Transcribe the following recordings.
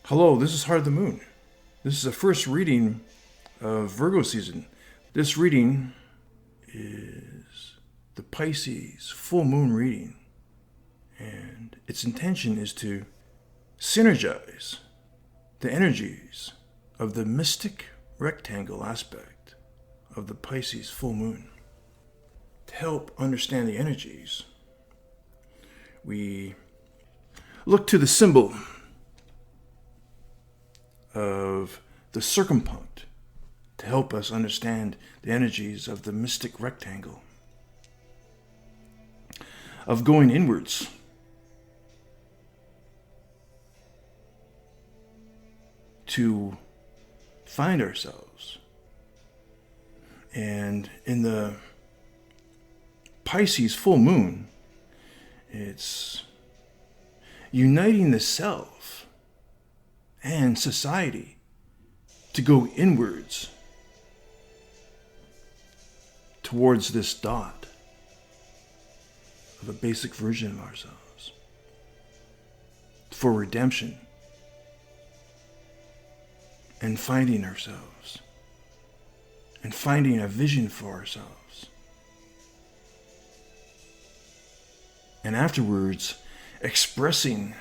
Hello, this is Heart of the Moon. This is the first reading of Virgo season. This reading is the Pisces Full Moon reading. And its intention is to synergize the energies of the mystic rectangle aspect of the Pisces Full Moon. To help understand the energies, we look to the symbol of the circumpunct to help us understand the energies of the mystic rectangle, of going inwards, to find ourselves. And in the Pisces full moon, it's uniting the self and society to go inwards towards this dot of a basic version of ourselves for redemption and finding ourselves and finding a vision for ourselves. And afterwards, expressing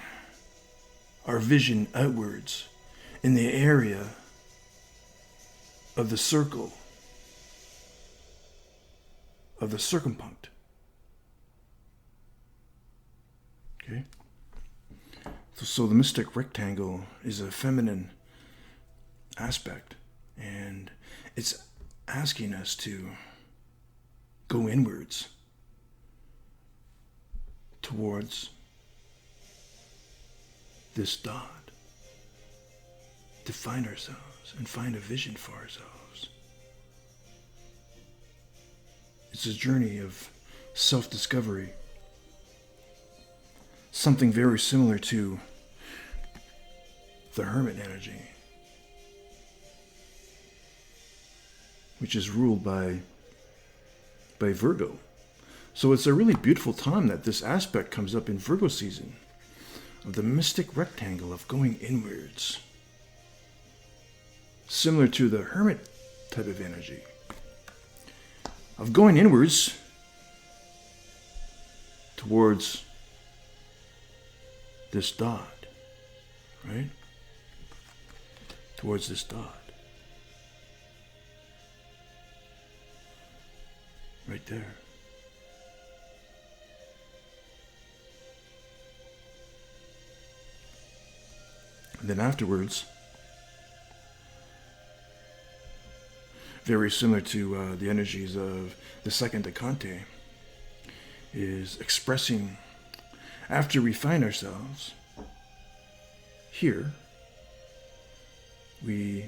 our vision outwards in the area of the circle of the circumpunct. Okay? So the mystic rectangle is a feminine aspect, and it's asking us to go inwards towards this dot, to find ourselves and find a vision for ourselves. It's a journey of self-discovery, something very similar to the hermit energy, which is ruled by Virgo. So it's a really beautiful time that this aspect comes up in Virgo season, of the mystic rectangle of going inwards, similar to the hermit type of energy, of going inwards towards this dot, right? Towards this dot. Right there. And then afterwards, very similar to the energies of the second decante, is expressing, after we find ourselves here, we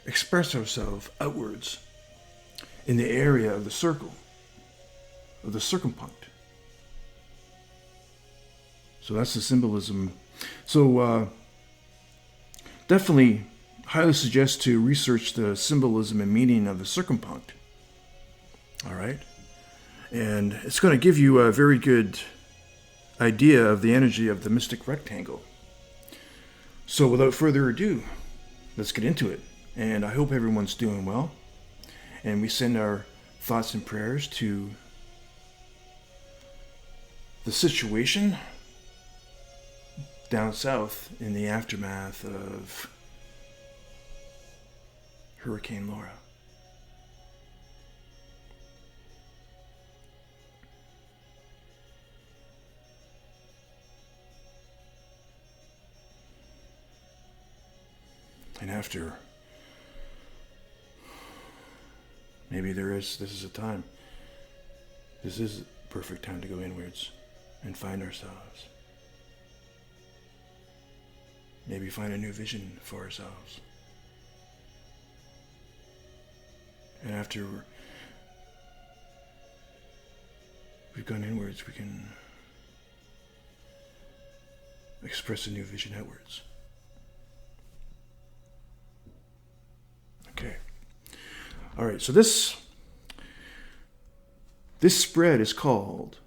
express ourselves outwards in the area of the circle, of the circumpunct. So that's the symbolism. So definitely highly suggest to research the symbolism and meaning of the circumpunct. All right? And it's going to give you a very good idea of the energy of the mystic rectangle. So without further ado, let's get into it. And I hope everyone's doing well. And we send our thoughts and prayers to the situation down south in the aftermath of Hurricane Laura. And after, maybe this is a time. This is a perfect time to go inwards and find ourselves. Maybe find a new vision for ourselves. And after we've gone inwards, we can express a new vision outwards. Okay. All right, so this spread is called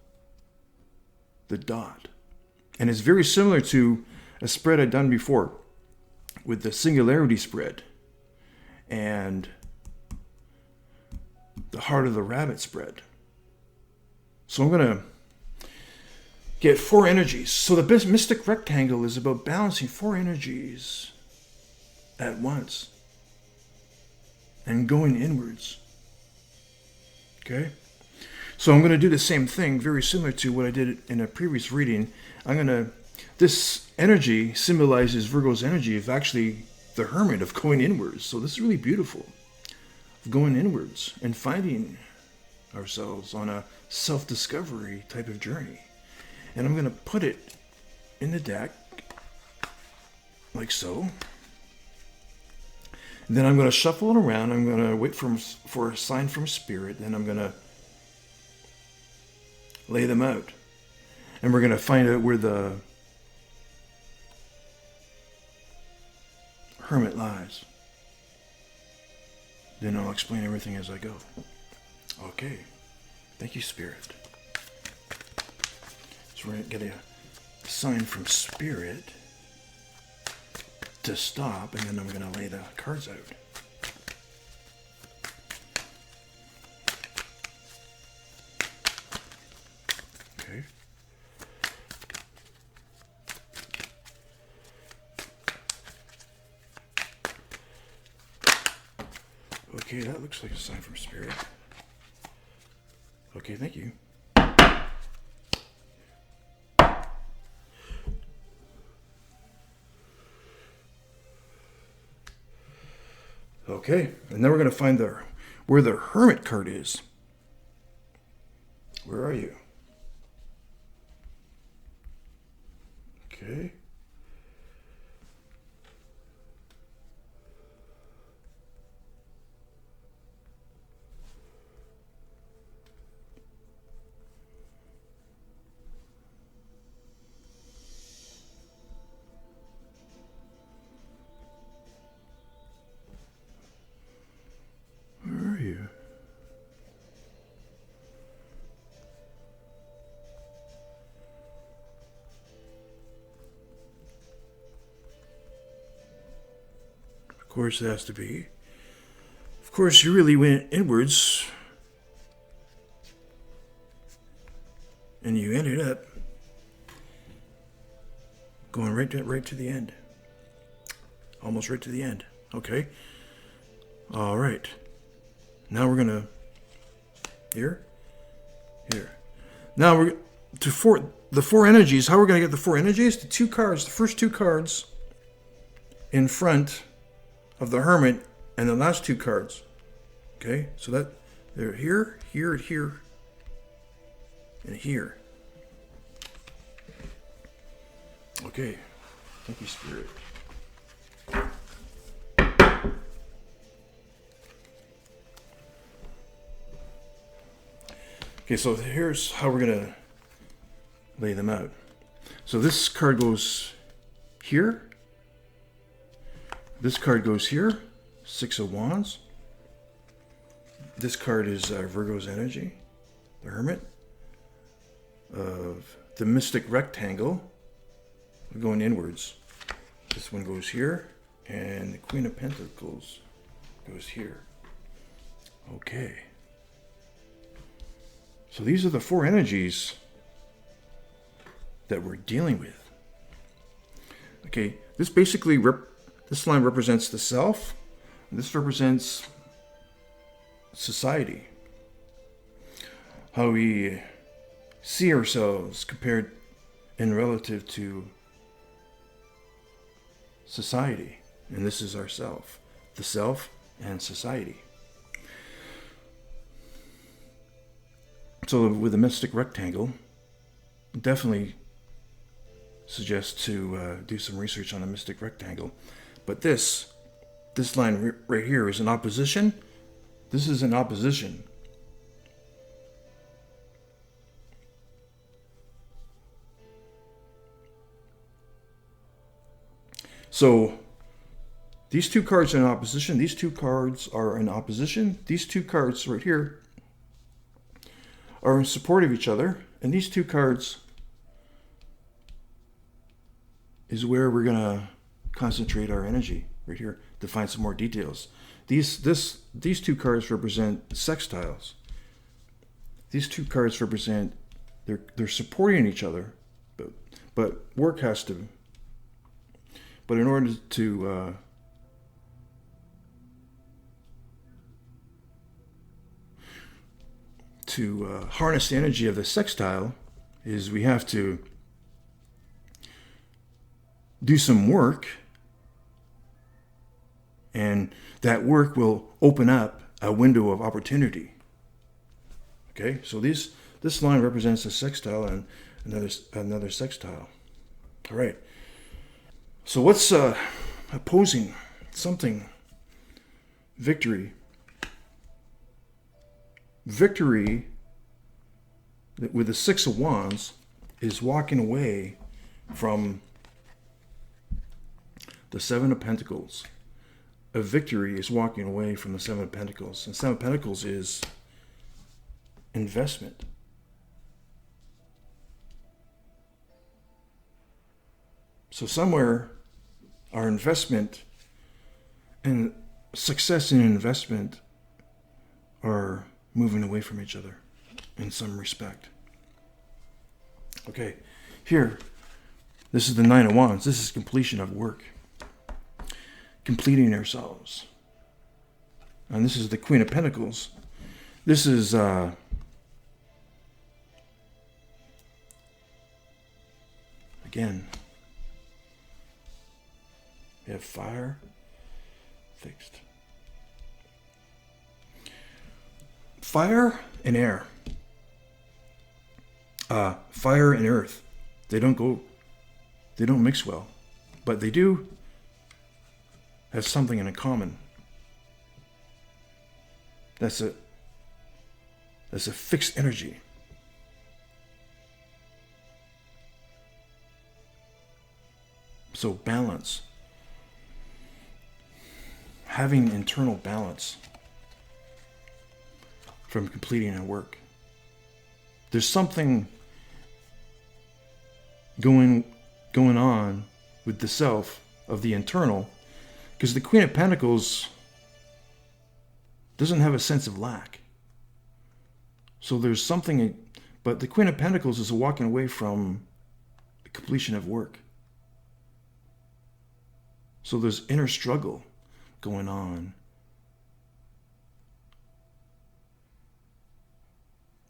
the dot. And it's very similar to a spread I'd done before with the singularity spread and the heart of the rabbit spread. So I'm going to get 4 energies. So the mystic rectangle is about balancing 4 energies at once and going inwards. Okay? So I'm going to do the same thing, very similar to what I did in a previous reading. This energy symbolizes Virgo's energy of actually the hermit, of going inwards. So this is really beautiful, of going inwards and finding ourselves on a self-discovery type of journey. And I'm going to put it in the deck like so. And then I'm going to shuffle it around. I'm going to wait for a sign from Spirit. Then I'm going to lay them out. And we're going to find out where the hermit lies. Then I'll explain everything as I go. Okay. Thank you, Spirit. So we're going to get a sign from Spirit to stop, and then I'm going to lay the cards out. Okay. Okay, that looks like a sign from Spirit. Okay, thank you. Okay, and then we're going to find where the Hermit card is. Where are you? Okay. Of course, it has to be. Of course, you really went inwards, and you ended up going right to the end. Almost right to the end. Okay. All right. Now we're gonna here. Now we're to the 4 energies. How we're gonna get the 4 energies? The 2 cards. The first 2 cards in front of the Hermit, and the last 2 cards. Okay, so that they're here, and here. Okay, thank you, Spirit. Okay, so here's how we're gonna lay them out. So this card goes here. This card goes here, 6 of Wands. This card is Virgo's energy, the Hermit, of the mystic rectangle, going inwards. This one goes here, and the Queen of Pentacles goes here. Okay. So these are the 4 energies that we're dealing with. Okay, this basically this line represents the self, and this represents society. How we see ourselves compared and relative to society. And this is ourself, the self and society. So with the mystic rectangle, definitely suggest to do some research on the mystic rectangle. But this line right here is an opposition. This is an opposition. So these 2 cards are in opposition. These 2 cards are in opposition. These 2 cards right here are in support of each other. And these 2 cards is where we're going to concentrate our energy right here to find some more details. These two cards represent sextiles. These two cards represent they're supporting each other, but work has to. But in order to harness the energy of the sextile, is we have to do some work, and that work will open up a window of opportunity. Okay, so this line represents a sextile and another sextile. All right. So what's opposing something? Victory. Victory, with the Six of Wands, is walking away from the Seven of Pentacles. A victory is walking away from the Seven of Pentacles. And Seven of Pentacles is investment. So somewhere our investment and success in investment are moving away from each other in some respect. Okay, here, this is the Nine of Wands. This is completion of work. Completing ourselves. And this is the Queen of Pentacles. This is again, we have fire fixed. Fire and air. Fire and earth. They don't mix well. But they do have something in common. That's a fixed energy. So balance. Having internal balance from completing a work. There's something going on with the self of the internal, because the Queen of Pentacles doesn't have a sense of lack. So there's something, but the Queen of Pentacles is walking away from the completion of work. So there's inner struggle going on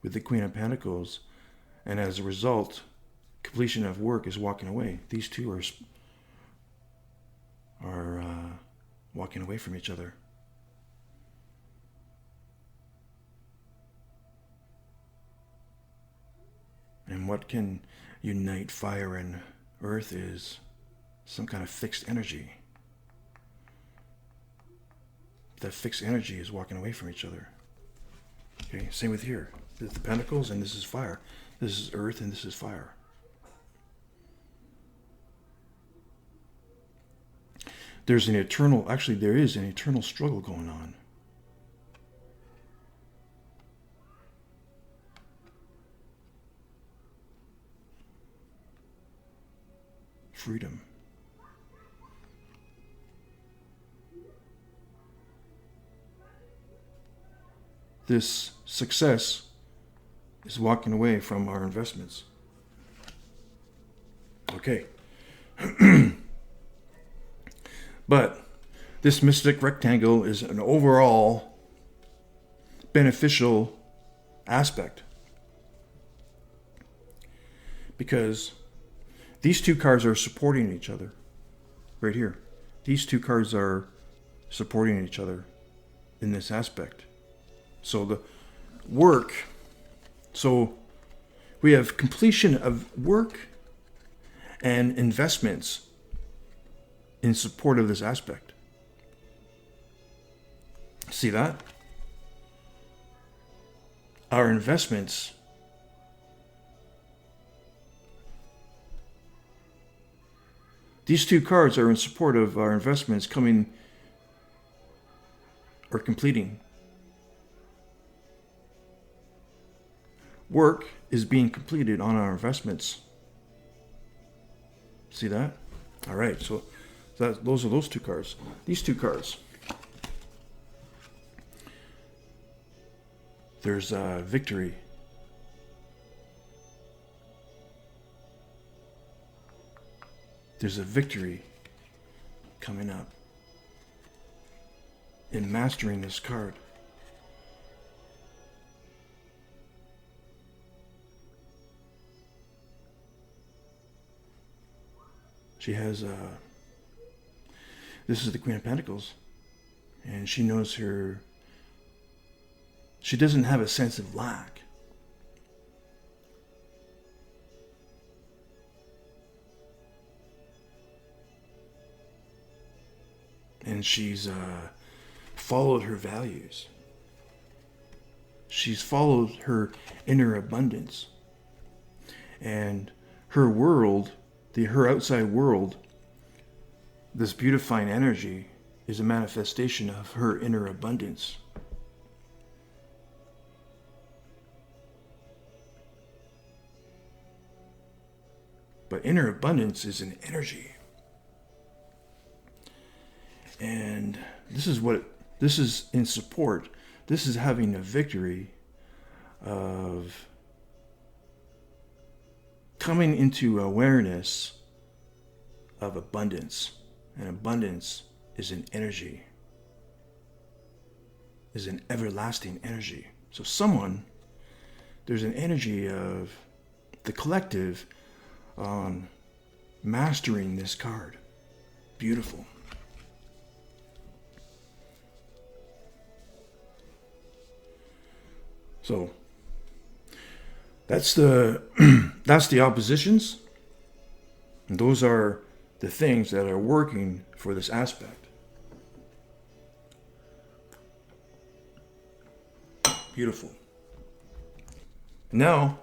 with the Queen of Pentacles, and as a result, completion of work is walking away. These two are walking away from each other. And what can unite fire and earth is some kind of fixed energy. That fixed energy is walking away from each other. Okay, same with here. This is the Pentacles and this is fire. This is earth and this is fire. There is an eternal struggle going on. Freedom. This success is walking away from our investments. Okay. But this mystic rectangle is an overall beneficial aspect, because these two cards are supporting each other right here. These two cards are supporting each other in this aspect. So the work, so we have completion of work and investments in support of this aspect. See that? Our investments these two cards are in support of our investments coming or completing. Work is being completed on our investments. See that? All right. So So those are those two cards. These two cards. There's victory. There's a victory coming up in mastering this card. She has, this is the Queen of Pentacles, and she knows she doesn't have a sense of lack. And she's followed her values. She's followed her inner abundance. And her world, her outside world, this beautifying energy is a manifestation of her inner abundance. But inner abundance is an energy. And this is in support. This is having a victory of coming into awareness of abundance. And abundance is an energy, is an everlasting energy. So there's an energy of the collective on mastering this card. Beautiful. So that's the oppositions. And those are the things that are working for this aspect. Beautiful. Now,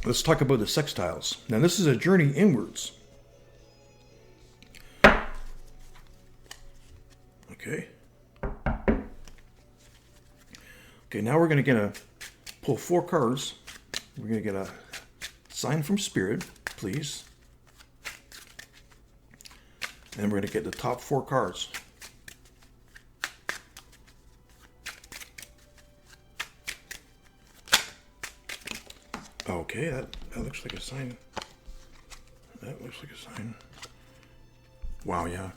let's talk about the sextiles. Now, this is a journey inwards. Okay. Okay, now we're going to pull 4 cards. We're going to get a sign from Spirit, please. And we're going to get the top 4 cards. Okay, that looks like a sign. That looks like a sign. Wow, yeah.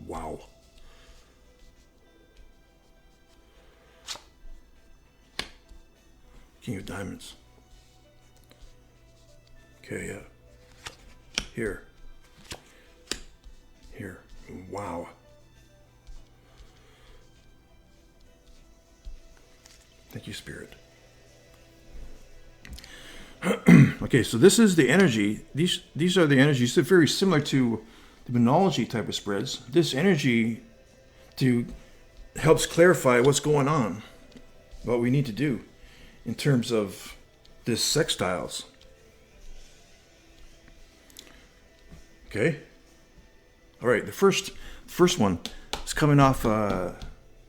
Wow. King of Diamonds. Okay, yeah. Here. Wow. Thank you, Spirit. Okay, so this is the energy. These are the energies. They're very similar to the Monology type of spreads. This energy helps clarify what's going on, what we need to do in terms of this sextiles. Okay. All right. The first one is coming off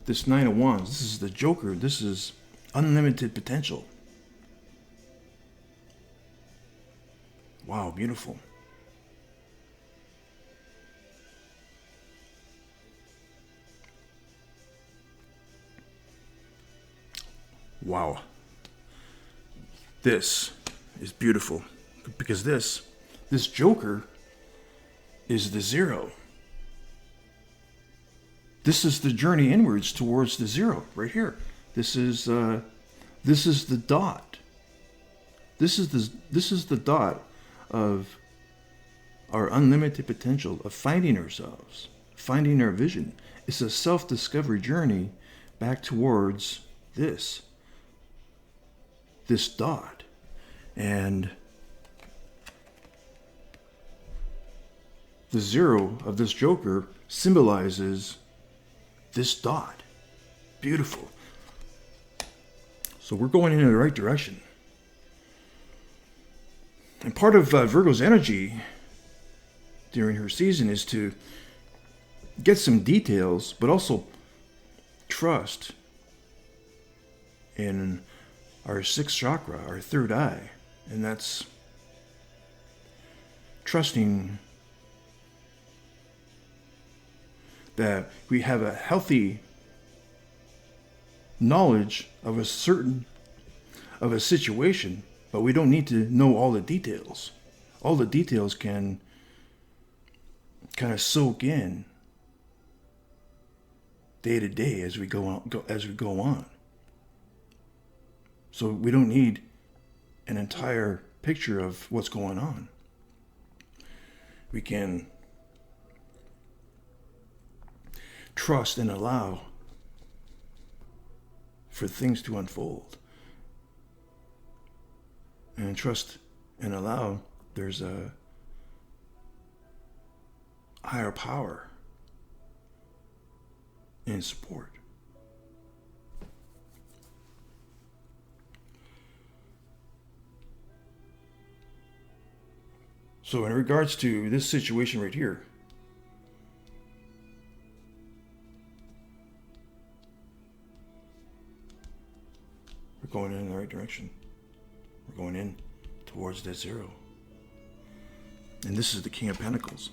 this 9 of Wands. This is the Joker. This is unlimited potential. Wow, beautiful. Wow. This is beautiful because this Joker is the 0. This is the journey inwards towards the 0 right here. This is the dot. This is the dot of our unlimited potential of finding ourselves, finding our vision. It's a self-discovery journey back towards this dot. And the 0 of this Joker symbolizes this dot. Beautiful. So we're going in the right direction. And part of Virgo's energy during her season is to get some details, but also trust in our 6th chakra, our 3rd eye. And that's trusting that we have a healthy knowledge of a situation, but we don't need to know all the details. All the details can kind of soak in day to day as we go on. So we don't need an entire picture of what's going on. We can trust and allow for things to unfold. And trust and allow there's a higher power in support. So in regards to this situation right here, we're going in the right direction. We're going in towards that zero. And this is the King of Pentacles.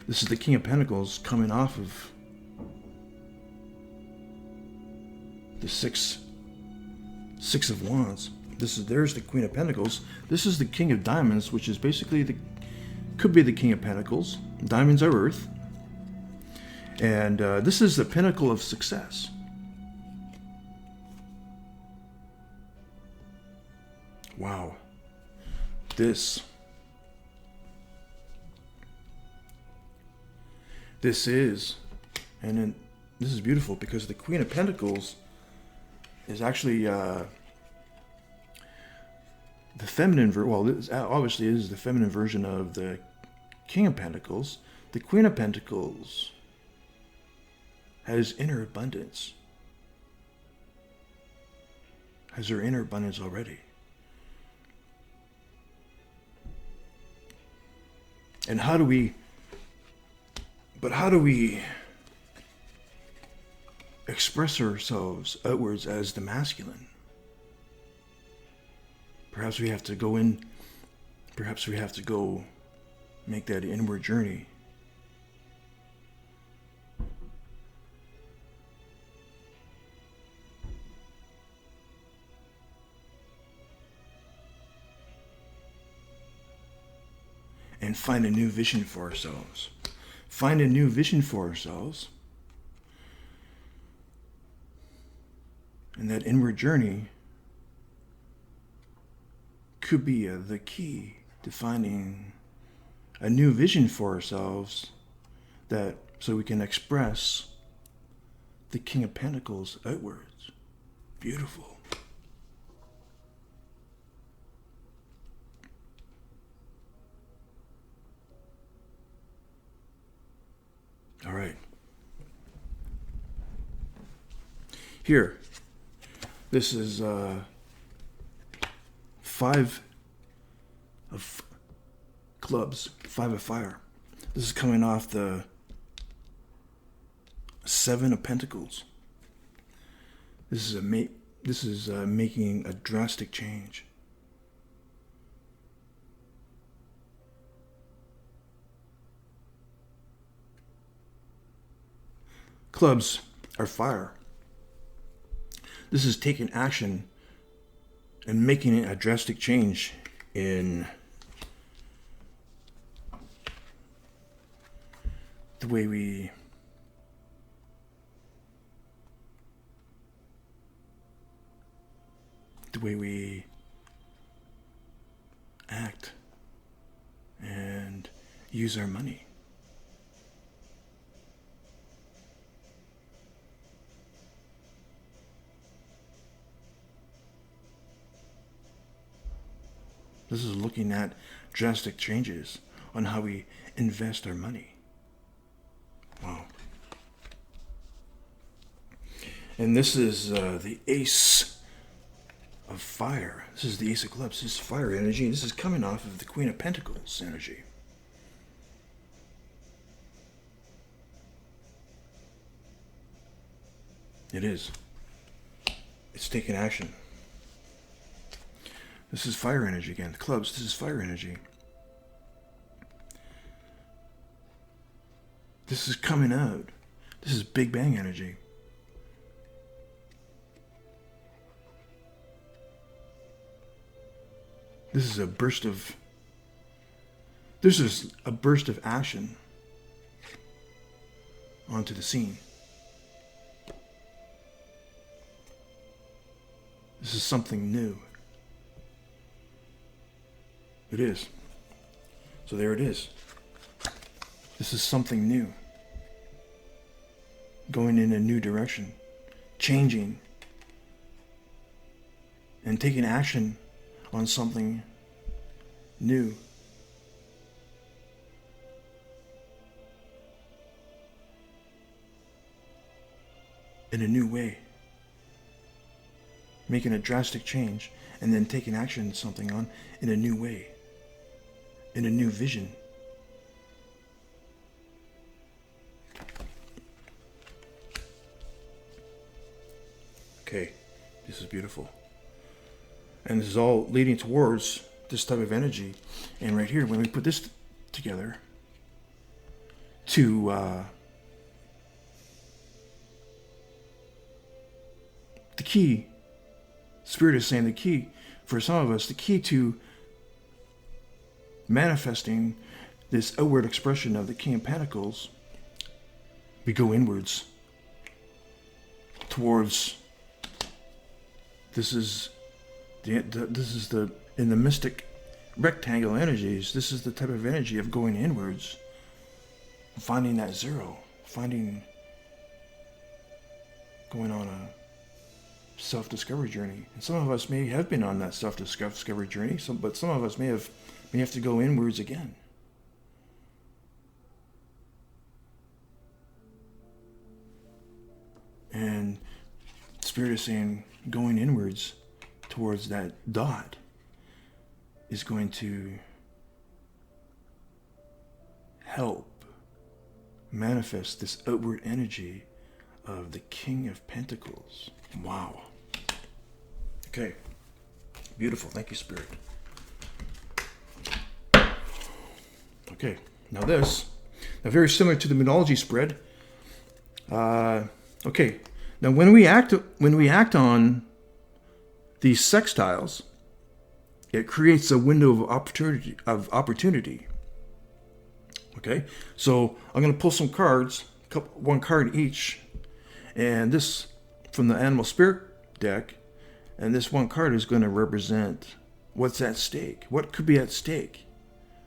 This is the King of Pentacles coming off of the Six of Wands. There's the Queen of Pentacles. This is the King of Diamonds, which is basically could be the King of Pentacles. Diamonds are earth. And this is the pinnacle of success. Wow. This is, and then this is beautiful because the Queen of Pentacles is actually the feminine this obviously is the feminine version of the King of Pentacles. The Queen of Pentacles has inner abundance. Has her inner abundance already. And how do we express ourselves outwards as the masculine? Perhaps we have to go make that inward journey. And find a new vision for ourselves. Find a new vision for ourselves. And that inward journey could be the key to finding a new vision for ourselves, so we can express the King of Pentacles outwards. Beautiful. All right. Here, this is 5 of clubs, 5 of fire. This is coming off the 7 of Pentacles. This is making a drastic change. Clubs are fire. This is taking action and making a drastic change in the way we act and use our money. This is looking at drastic changes on how we invest our money. Wow. And this is the Ace of Fire. This is the Ace of Clubs. This is fire energy. This is coming off of the Queen of Pentacles energy. It is. It's taking action. This is fire energy again. The clubs, this is fire energy. This is coming out. This is Big Bang energy. This is a burst of action onto the scene. This is something new. It is. So there it is. This is something new. Going in a new direction. Changing. And taking action on something new. In a new way. Making a drastic change and then taking action on something in a new way. In a new vision. Okay, this is beautiful. And this is all leading towards this type of energy. And right here, when we put this together to the key, Spirit is saying the key, for some of us, the key to manifesting this outward expression of the King of Pentacles, we go towards, this is the in the mystic rectangle energies, this is the type of energy of going inwards, finding that zero, going on a self-discovery journey. And some of us may have been on that self-discovery journey, but some of us may have to go inwards again. And Spirit is saying going inwards towards that dot is going to help manifest this outward energy of the King of Pentacles. Wow. Okay. Beautiful. Thank you, Spirit. Okay. Now very similar to the Moonology spread. Okay. Now when we act on these sextiles, it creates a window of opportunity. Okay. So I'm going to pull some cards, one card each, and this from the Animal Spirit deck, and this one card is going to represent what's at stake. What could be at stake?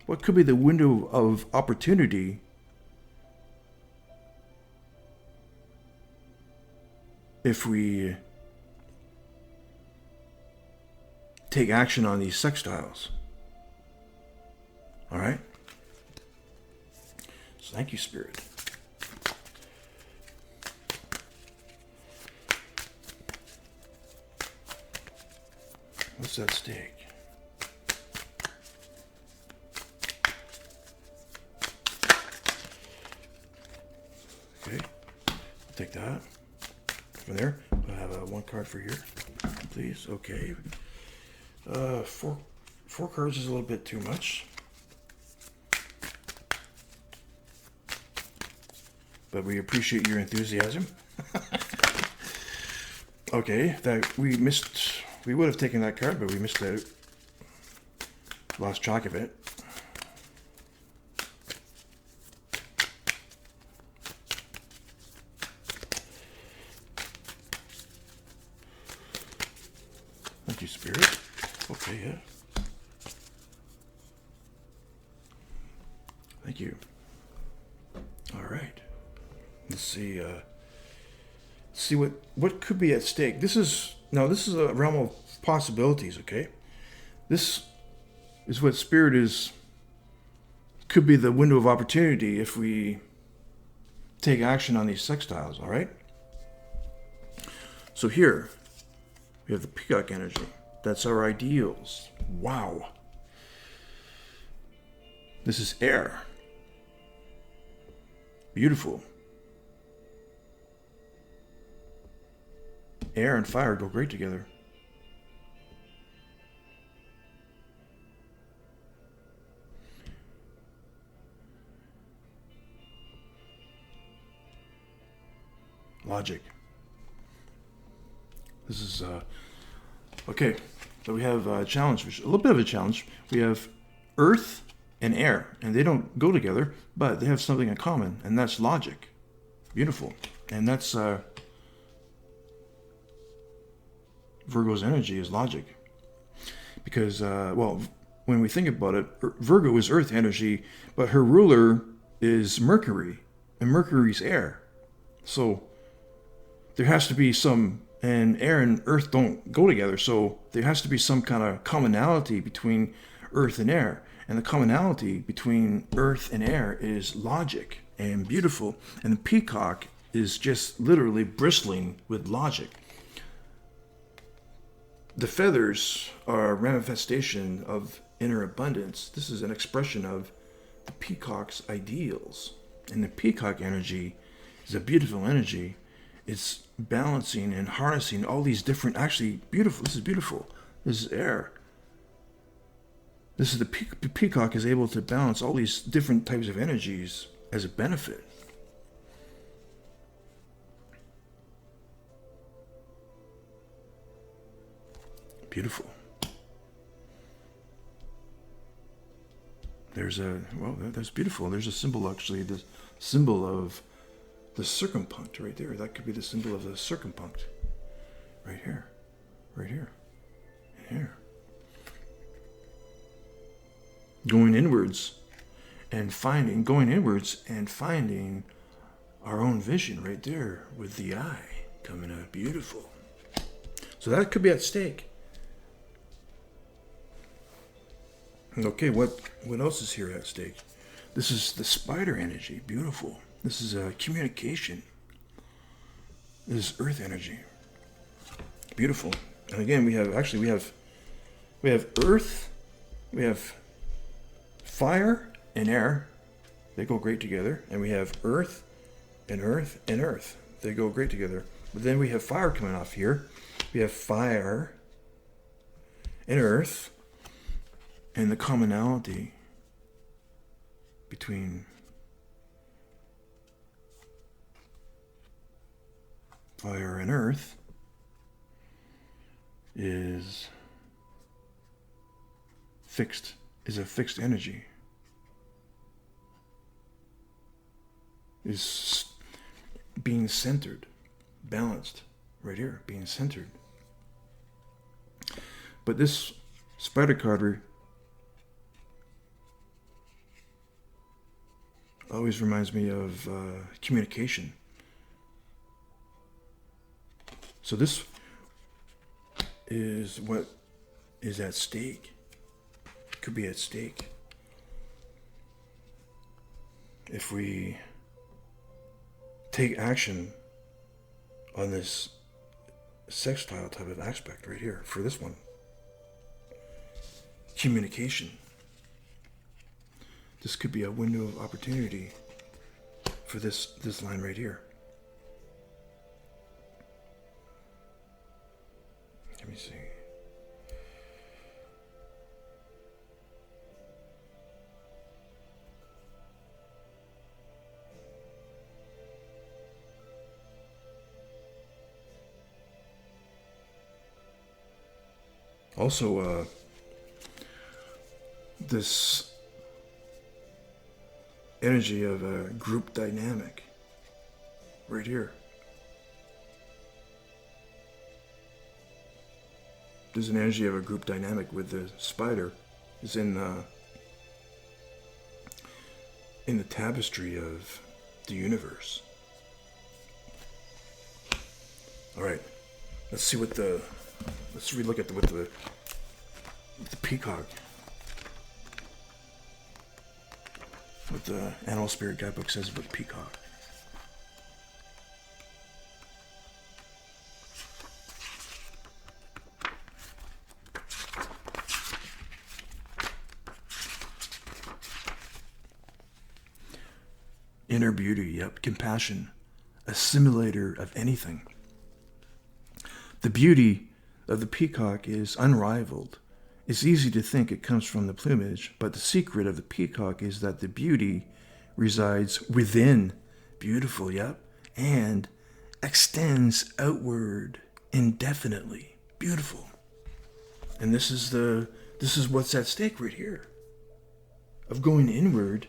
What could be the window of opportunity if we take action on these sextiles? All right? So thank you, Spirit. What's at stake? Okay, take that from there. I have one card for here, please. Okay, four cards is a little bit too much, but we appreciate your enthusiasm. Okay, that we missed. We would have taken that card, but we missed out. Lost track of it. Thank you, Spirit. Okay, yeah. Thank you. All right. Let's see. See what could be at stake. This is a realm of possibilities. Okay, this is what Spirit could be the window of opportunity if we take action on these sextiles. All right. So here we have the peacock energy. That's our ideals. Wow. This is air. Beautiful. Air and fire go great together. Logic. This is, okay. So we have a challenge, a little bit of a challenge. We have earth and air, and they don't go together, but they have something in common, and that's logic. Beautiful. And that's Virgo's energy is logic. Because, well, when we think about it, Virgo is earth energy, but her ruler is Mercury, and Mercury's air. So there has to be some, and air and earth don't go together, so there has to be some kind of commonality between earth and air. And the commonality between earth and air is logic and beautiful. And the peacock is just literally bristling with logic. The feathers are a manifestation of inner abundance. This is an expression of the peacock's ideals. And the peacock energy is a beautiful energy. It's balancing and harnessing all these different, actually beautiful, this is beautiful. This is air. This is the peacock is able to balance all these different types of energies as a benefit. Beautiful. There's a, well, that's beautiful. There's a symbol, actually, the symbol of the circumpunct right there. That could be the symbol of the circumpunct. Right here. Right here. And here. Going inwards and finding our own vision right there with the eye coming out beautiful. So that could be at stake. Okay, what else is here at stake? This is the spider energy, beautiful. This is communication. This is earth energy, beautiful. And again, we have earth, we have fire and air, they go great together. And we have earth and earth and earth. They go great together. But then we have fire coming off here. We have fire and earth and the commonality between fire and earth is a fixed energy. Is being centered, balanced, right here, being centered. But this spider card always reminds me of communication. So this is what is at stake. Could be at stake if we take action on this sextile type of aspect right here for this one. Communication. This could be a window of opportunity for this line right here. Let me see. Also, this energy of a group dynamic right here. There's an energy of a group dynamic with the spider. It's in the tapestry of the universe. All right, let's relook at with the peacock, what the Animal Spirit Guidebook says about peacock. Inner beauty, yep, compassion, assimilator of anything. The beauty of the peacock is unrivaled. It's easy to think it comes from the plumage, but the secret of the peacock is that the beauty resides within. Beautiful, yep, and extends outward indefinitely. Beautiful. And this is what's at stake right here. Of going inward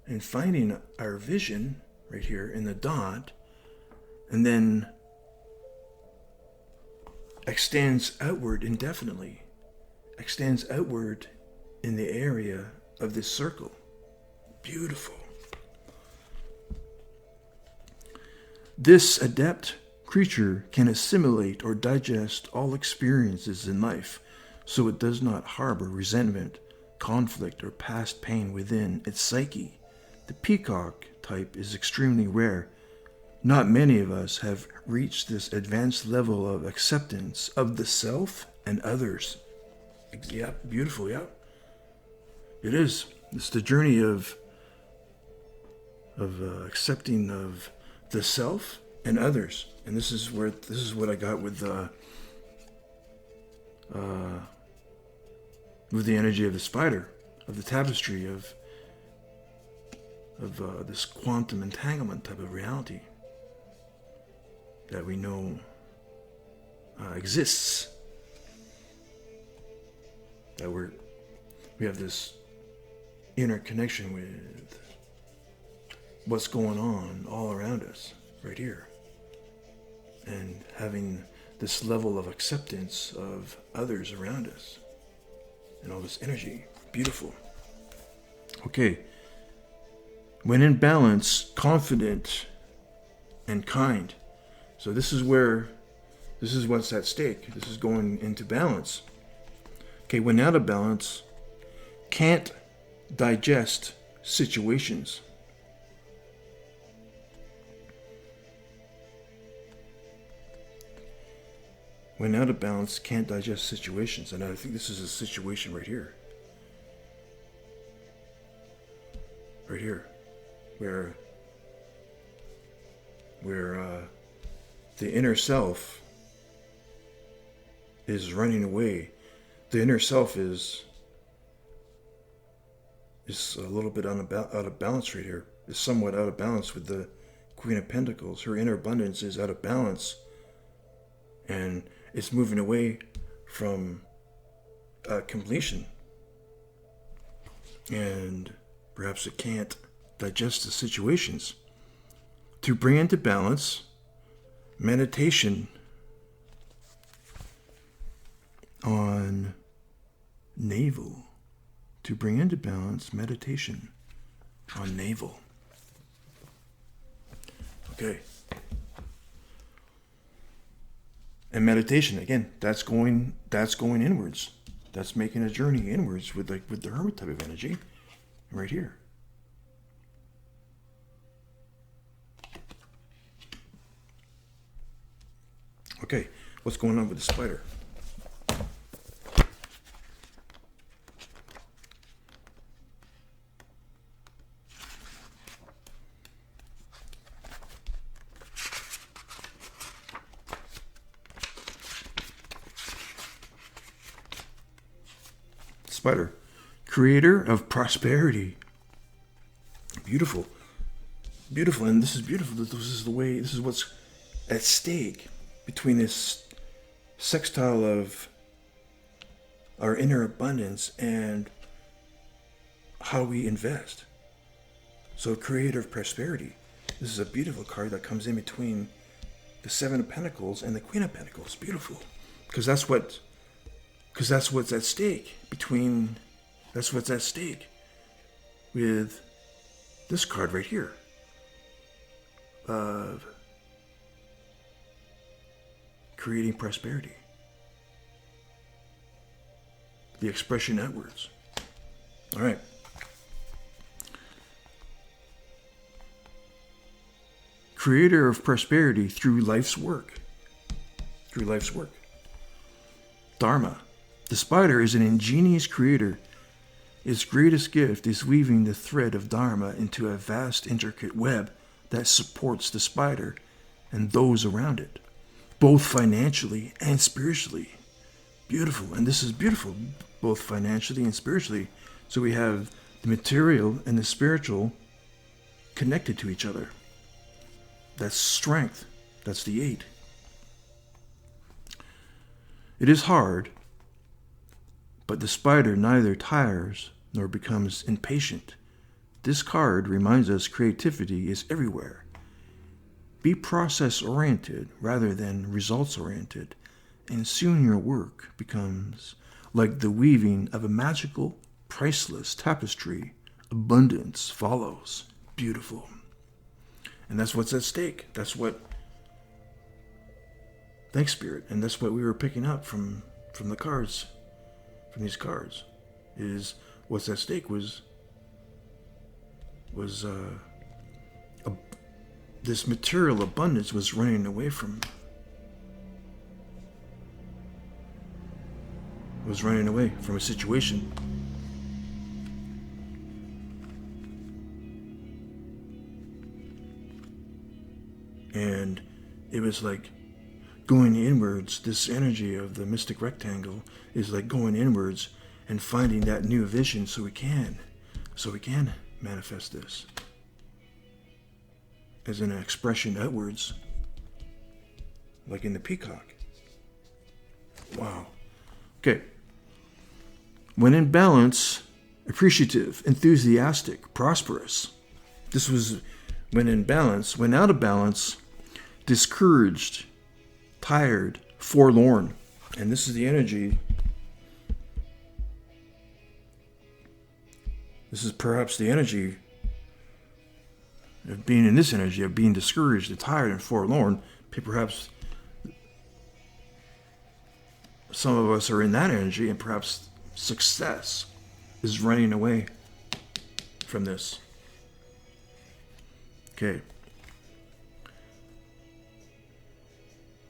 and finding our vision right here in the dot, and then extends outward indefinitely, extends outward in the area of this circle. Beautiful. This adept creature can assimilate or digest all experiences in life, so it does not harbor resentment, conflict, or past pain within its psyche. The peacock type is extremely rare. Not many of us have reached this advanced level of acceptance of the self and others. Yeah, beautiful, yeah. It is. It's the journey of accepting of the self and others. And this is what I got with the energy of the spider, of the tapestry of this quantum entanglement type of reality that we know exists. That we have this inner connection with what's going on all around us right here, and having this level of acceptance of others around us and all this energy. Beautiful. Okay. When in balance, confident and kind. So this is what's at stake. This is going into balance. Okay, when out of balance, can't digest situations. When out of balance, can't digest situations. And I think this is a situation right here. Right here. Where the inner self is running away. The inner self is a little bit out of balance right here. Is somewhat out of balance with the Queen of Pentacles. Her inner abundance is out of balance, and it's moving away from completion. And perhaps it can't digest the situations. To bring into balance, meditation on navel. To bring into balance, meditation on navel. Okay. And meditation, again, that's going inwards. That's making a journey inwards with the hermit type of energy right here. Okay, what's going on with the spider? Spider, creator of prosperity. Beautiful. Beautiful, and this is beautiful. This is what's at stake between this sextile of our inner abundance and how we invest. So, creator of prosperity. This is a beautiful card that comes in between the Seven of Pentacles and the Queen of Pentacles. Beautiful, because that's what's at stake that's what's at stake with this card right here of creating prosperity, the expression outwards. All right. Creator of prosperity through life's work. Dharma. The spider is an ingenious creator. Its greatest gift is weaving the thread of Dharma into a vast, intricate web that supports the spider and those around it, both financially and spiritually. Beautiful. And this is beautiful, both financially and spiritually. So we have the material and the spiritual connected to each other. That's strength. That's the 8. It is hard, but the spider neither tires nor becomes impatient. This card reminds us creativity is everywhere. Be process-oriented rather than results-oriented, and soon your work becomes like the weaving of a magical, priceless tapestry. Abundance follows. Beautiful. And that's what's at stake. That's what... Thanks, Spirit. And that's what we were picking up from the cards, from these cards, is what's at stake was this material abundance was running away from a situation. And it was like going inwards. This energy of the mystic rectangle is like going inwards and finding that new vision so we can manifest this as an expression outwards, like in the peacock. Wow. Okay. When in balance, appreciative, enthusiastic, prosperous. This was when in balance. When out of balance, discouraged, tired, forlorn. And this is the energy. This is perhaps the energy of being in this energy, of being discouraged and tired and forlorn. Perhaps some of us are in that energy, and perhaps success is running away from this. Okay.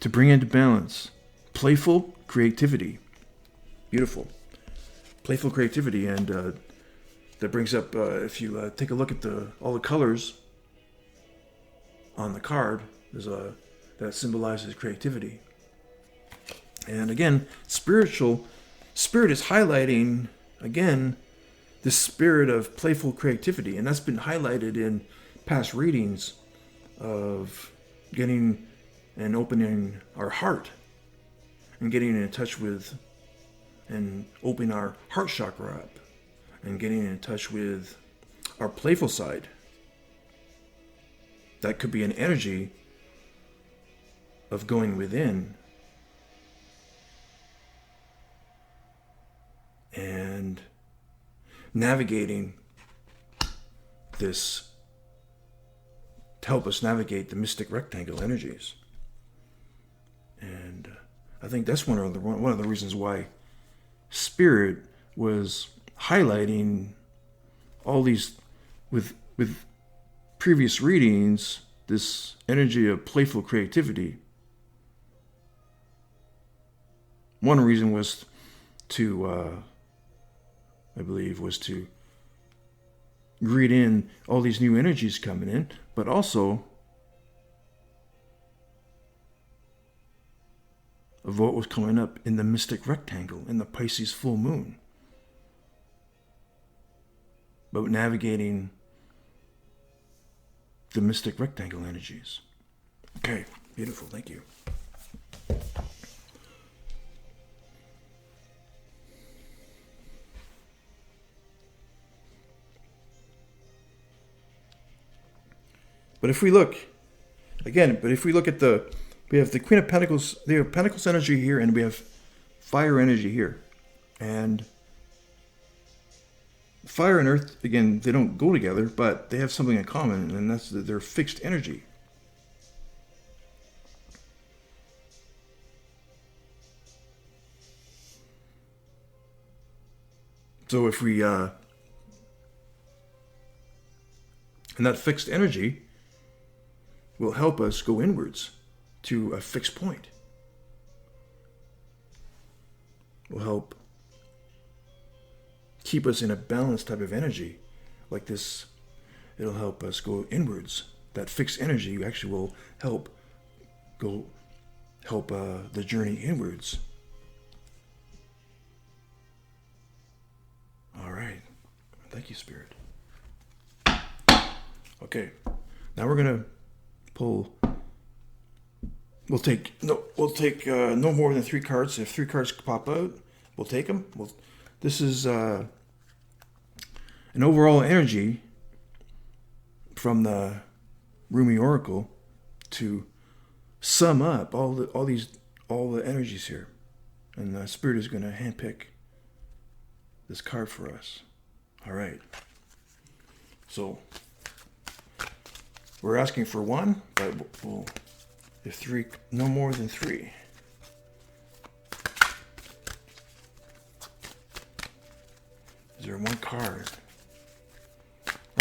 To bring into balance, playful creativity. Beautiful. Playful creativity, and that brings up, if you take a look at all the colors on the card, there's that symbolizes creativity. And again, spirit is highlighting, again, this spirit of playful creativity. And that's been highlighted in past readings of getting and opening our heart and getting in touch with and opening our heart chakra up and getting in touch with our playful side. That could be an energy of going within and navigating this, to help us navigate the mystic rectangle energies. And I think that's one of the reasons why Spirit was highlighting all these with previous readings, this energy of playful creativity. One reason was to, I believe, was to greet in all these new energies coming in, but also of what was coming up in the mystic rectangle, in the Pisces full moon. But navigating the mystic rectangle energies. Okay, beautiful, thank you. But if we look at we have the Queen of Pentacles, they have Pentacles energy here, and we have fire energy here. And fire and earth, again, they don't go together, but they have something in common, and that's that they're fixed energy. So if we, and that fixed energy will help us go inwards to a fixed point. Will help keep us in a balanced type of energy like this. It'll help us go inwards. That fixed energy actually will help the journey inwards. All right. Thank you, Spirit. Okay, now we're gonna pull. We'll take no more than 3 cards. If 3 cards pop out, we'll take them. This is an overall energy from the Rumi Oracle to sum up all the energies here, and the Spirit is going to handpick this card for us. All right. So we're asking for 1, but if 3, no more than 3. Is there 1 card?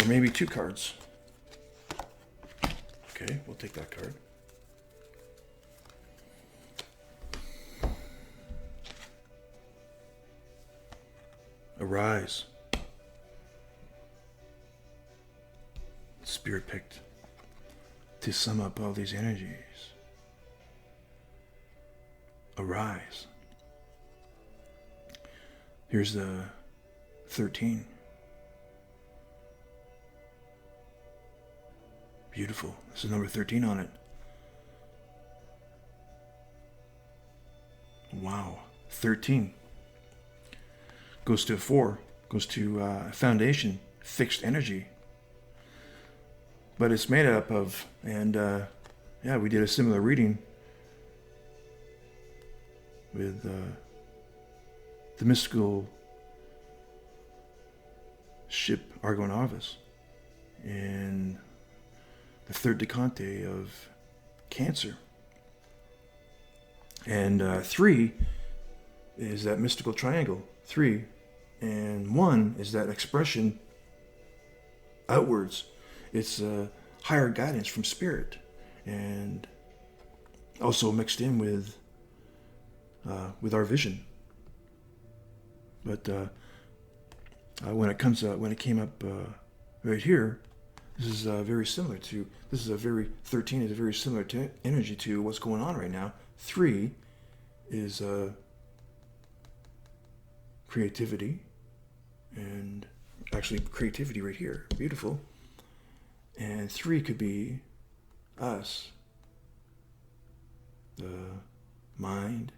Or maybe 2 cards. Okay, we'll take that card. Arise. Spirit picked to sum up all these energies. Arise. Here's the 13. Beautiful. This is number 13 on it. Wow. 13. Goes to 4. Goes to foundation, fixed energy. But it's made up of, and yeah, we did a similar reading with the mystical ship Argonavis in the 3rd decante of Cancer. And 3 is that mystical triangle. 3 and 1 is that expression outwards. It's a higher guidance from Spirit, and also mixed in with our vision. But when it came up right here, this is very similar to. This is 13 is a very similar energy to what's going on right now. 3 is creativity, and actually creativity right here. Beautiful. And 3 could be us, the mind,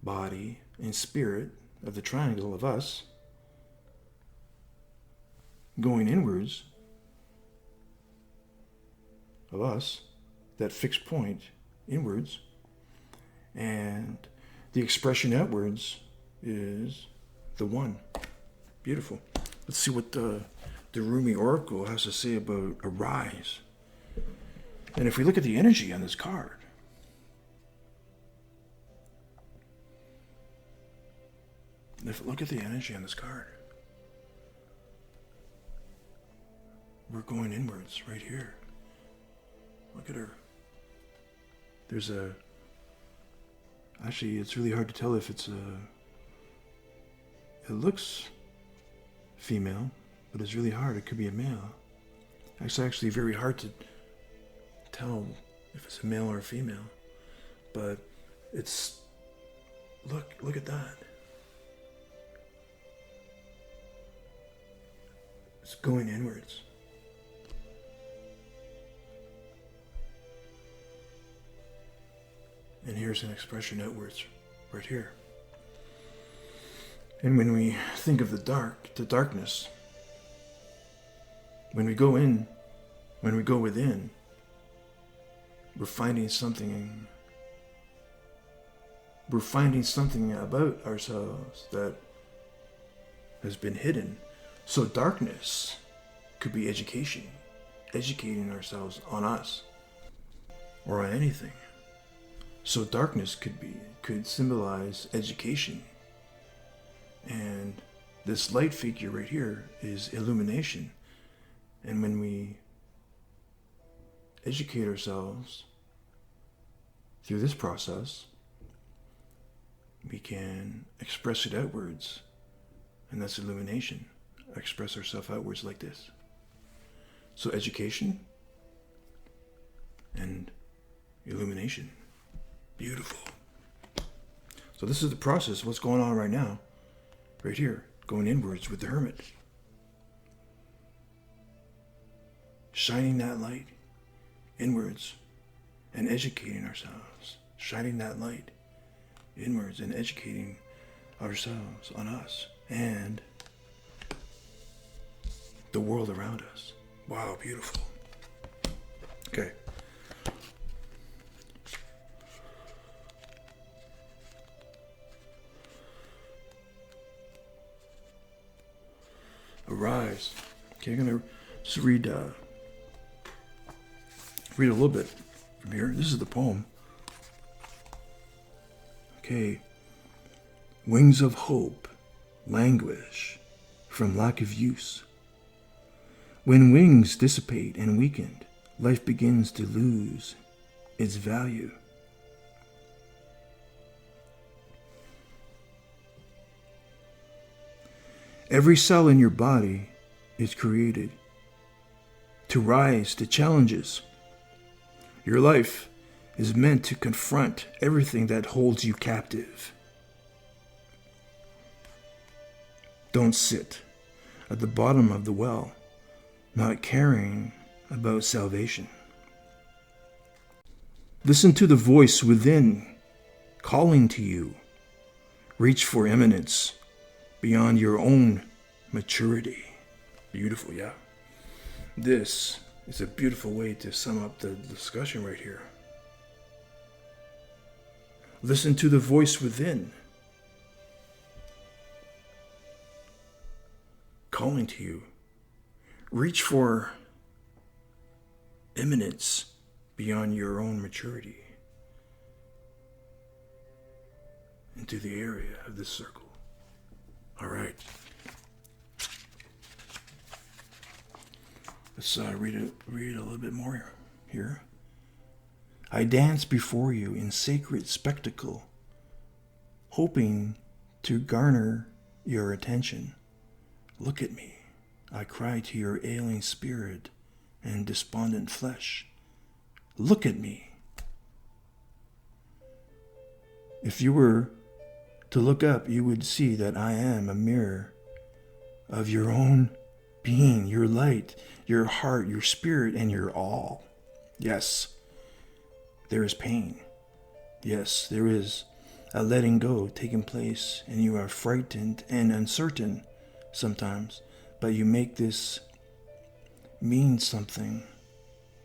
body, and spirit of the triangle of us, going inwards of us, that fixed point inwards, and the expression outwards is the 1. Beautiful. Let's see what the Rumi Oracle has to say about arise. And if we look at the energy on this card, look at the energy on this card. We're going inwards right here. Look at her. There's actually, it's really hard to tell if it looks female, but it's really hard. It could be a male. It's actually very hard to tell if it's a male or a female. But it's, look at that. It's going inwards. And here's an expression outwards, right here. And when we think of the darkness, when we go within, we're finding something about ourselves that has been hidden. So darkness could be education, educating ourselves on us or on anything. So darkness could symbolize education. And this light figure right here is illumination. And when we educate ourselves through this process, we can express it outwards. And that's illumination. Express ourselves outwards like this. So education and illumination. Beautiful. So this is the process, what's going on right now. Right here, going inwards with the Hermit. shining that light inwards and educating ourselves. Shining that light inwards and educating ourselves on us and the world around us. Wow, beautiful. Okay. Arise. Okay, I'm going to just read a little bit from here. This is the poem. Okay. Wings of hope languish from lack of use. When wings dissipate and weakened, life begins to lose its value. Every cell in your body is created to rise to challenges. Your life is meant to confront everything that holds you captive. Don't sit at the bottom of the well, not caring about salvation. Listen to the voice within calling to you. Reach for eminence beyond your own maturity. Beautiful, yeah. This is a beautiful way to sum up the discussion right here. Listen to the voice within calling to you. Reach for eminence beyond your own maturity into the area of this circle. All right. Let's read a little bit more here. I dance before you in sacred spectacle, hoping to garner your attention. Look at me, I cry to your ailing spirit and despondent flesh. Look at me. If you were to look up, you would see that I am a mirror of your own being, your light, your heart, your spirit, and your all. Yes, there is pain. Yes, there is a letting go taking place, and you are frightened and uncertain sometimes, but you make this mean something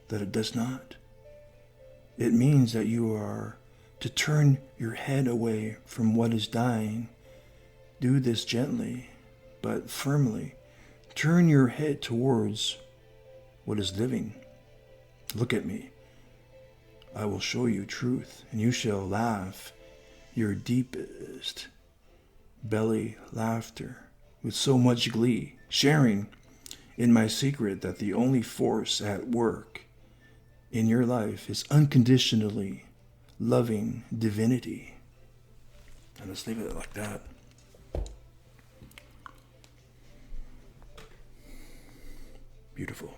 that it does not. It means that you are to turn your head away from what is dying. Do this gently, but firmly. Turn your head towards what is living. Look at me. I will show you truth, and you shall laugh your deepest belly laughter with so much glee, sharing in my secret that the only force at work in your life is unconditionally loving divinity. And let's leave it like that. Beautiful.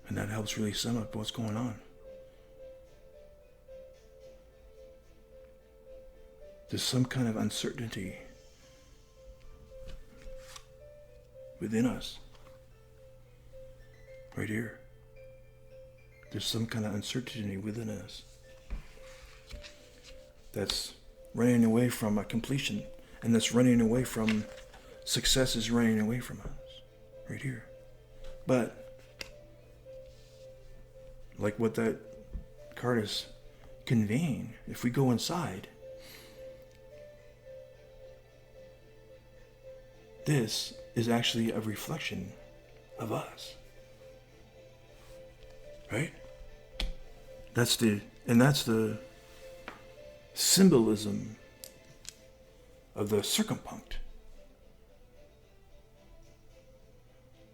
And that helps really sum up what's going on. There's some kind of uncertainty within us. Right here. There's some kind of uncertainty within us that's running away from a completion, and that's running away from success, is running away from us. Right here. But like what that card is conveying, if we go inside, this is actually a reflection of us. Right? That's the symbolism of the circumpunct.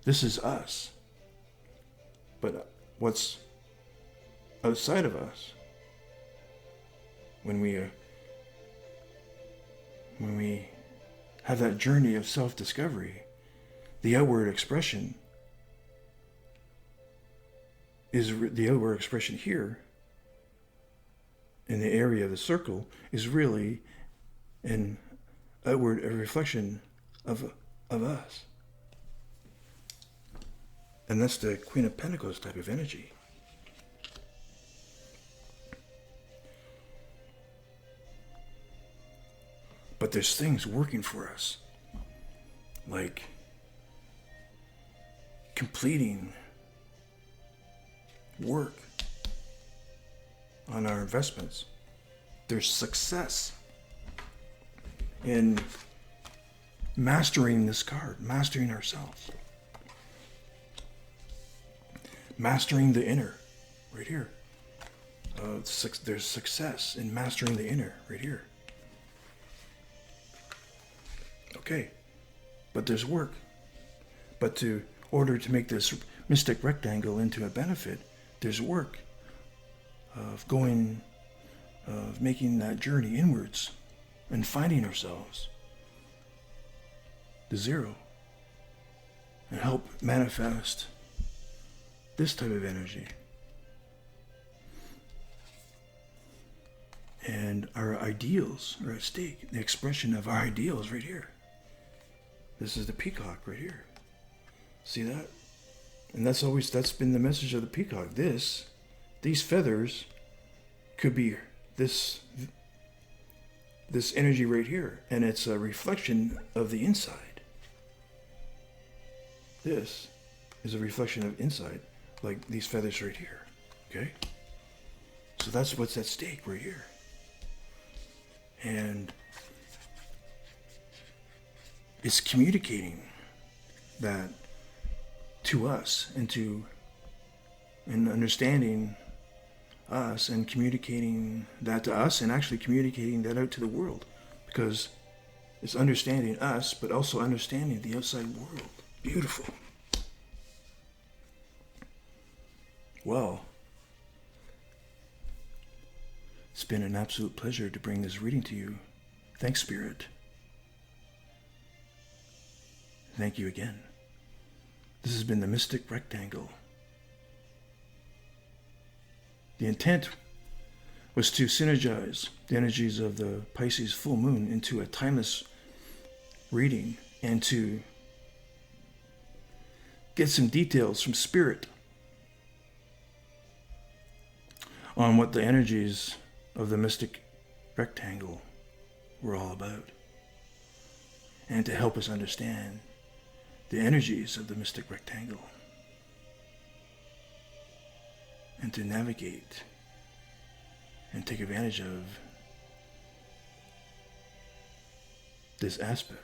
This is us. But what's outside of us, when we have that journey of self-discovery, the outward expression here in the area of the circle is really an outward, a reflection of us. And that's the Queen of Pentacles type of energy. But there's things working for us, like completing work on our investments. There's success in mastering this card, mastering ourselves, mastering the inner, right here. There's success in mastering the inner, right here. Okay, but there's work. But in order to make this mystic rectangle into a benefit, there's work of making that journey inwards and finding ourselves, the zero, and help manifest this type of energy. And our ideals are at stake, the expression of our ideals right here. This is the peacock right here. See that? And that's been the message of the peacock. These feathers could be this energy right here, and it's a reflection of the inside. This is a reflection of inside, like these feathers right here. Okay? So that's what's at stake right here. And it's communicating that to us and understanding us and communicating that to us and actually communicating that out to the world, because it's understanding us but also understanding the outside world. Beautiful. Well, it's been an absolute pleasure to bring this reading to you. Thanks, Spirit. Thank you again. This has been the Mystic Rectangle. The intent was to synergize the energies of the Pisces Full Moon into a timeless reading and to get some details from Spirit on what the energies of the Mystic Rectangle were all about, and to help us understand the energies of the Mystic Rectangle, and to navigate and take advantage of this aspect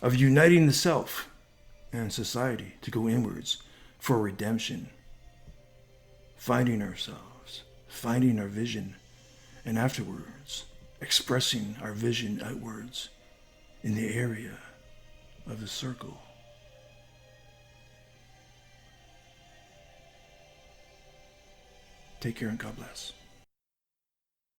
of uniting the self and society to go inwards for redemption, finding ourselves, finding our vision, and afterwards expressing our vision outwards in the area of the circle. Take care and God bless.